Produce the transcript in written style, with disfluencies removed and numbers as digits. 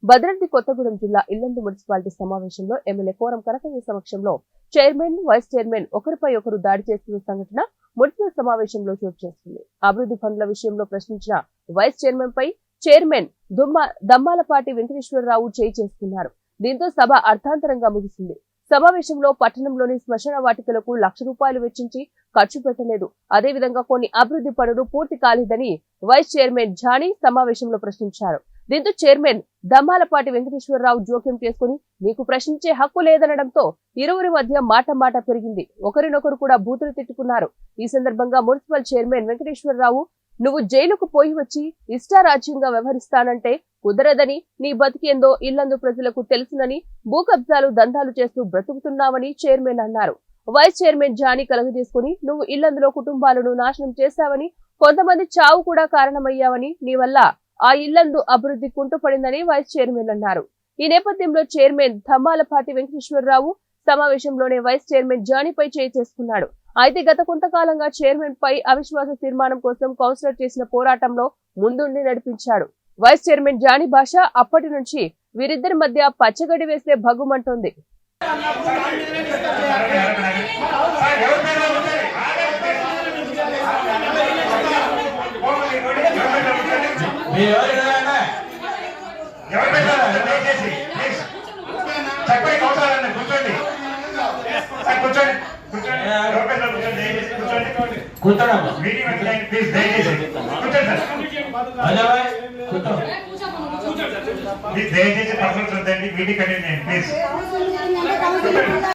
భద్రాద్రి కొత్తగూడెం జిల్లా ఇల్లందు మున్సిపాలిటీ సమావేశంలో MLA quorum Kanakaiah సమక్షంలో చైర్మన్, వైస్ చైర్మన్ ఒకరిపై ఒకరు దాడి చేస్తున్న సంఘటన మున్సిపల్ సమావేశంలో చోటు చేసుకుంది. అభివృద్ధి ఫండ్ల విషయంలో ప్రశ్నించిన వైస్ చైర్మన్ పై చైర్మన్ దమ్మాలపాటి వెంకటేశ్వరరావు చేయి చేసుకున్నారు. దీంతో సభ అర్థాంతరంగా ముగిసింది. సమావేశంలో పట్టణంలోని శ్మశాన వాటికలకు ₹1,00,000 వెచ్చించి ఖర్చు పెట్టలేదు. అదేవిధంగా కొన్ని అభివృద్ధి పనులు పూర్తి కాలేదని వైస్ చైర్మన్ జానీ సమావేశంలో ప్రశ్నించారు. దీంతో చైర్మన్ దమ్మాలపాటి వెంకటేశ్వరరావు జోక్యం చేసుకుని నీకు ప్రశ్నించే హక్కు లేదనడంతో ఇరువురి మధ్య మాట పెరిగింది. ఒకరినొకరు కూడా బూతులు తిట్టుకున్నారు. ఈ సందర్భంగా మున్సిపల్ చైర్మన్ వెంకటేశ్వరరావు, నువ్వు జైలుకు పోయి వచ్చి ఇష్టారాజ్యంగా వ్యవహరిస్తానంటే కుదరదని, నీ బతికేందో ఇల్లందు ప్రజలకు తెలుసునని భూ కబ్జాలు దందాలు చేస్తూ బ్రతుకుతున్నావని చైర్మన్ అన్నారు. వైస్ చైర్మన్ జానీ కలగజేసుకుని నువ్వు ఇల్లందులో కుటుంబాలను నాశనం చేశావని, కొంతమంది చావు కూడా కారణమయ్యావని, నీ వల్ల ఆ ఇల్లందు అభివృద్ధి కుంటుపడిందని వైస్ చైర్మన్ అన్నారు. ఈ నేపథ్యంలో చైర్మన్ దమ్మాలపాటి వెంకటేశ్వరరావు సమావేశంలోనే వైస్ చైర్మన్ జానీపై చేయి చేసుకున్నాడు. అయితే గత కొంతకాలంగా చైర్మన్ పై అవిశ్వాస తీర్మానం కోసం కౌన్సిలర్ చేసిన పోరాటంలో ముందుండి నడిపించాడు. వైస్ చైర్మన్ జానీ భాష అప్పటి నుంచి వీరిద్దరి మధ్య పచ్చగడ్డి వేస్తే భగ్గుమంటోంది. దయచేసి పర్సనల్ చూద్దండి, మీటింగ్ కంటిన్యూ ప్లీజ్.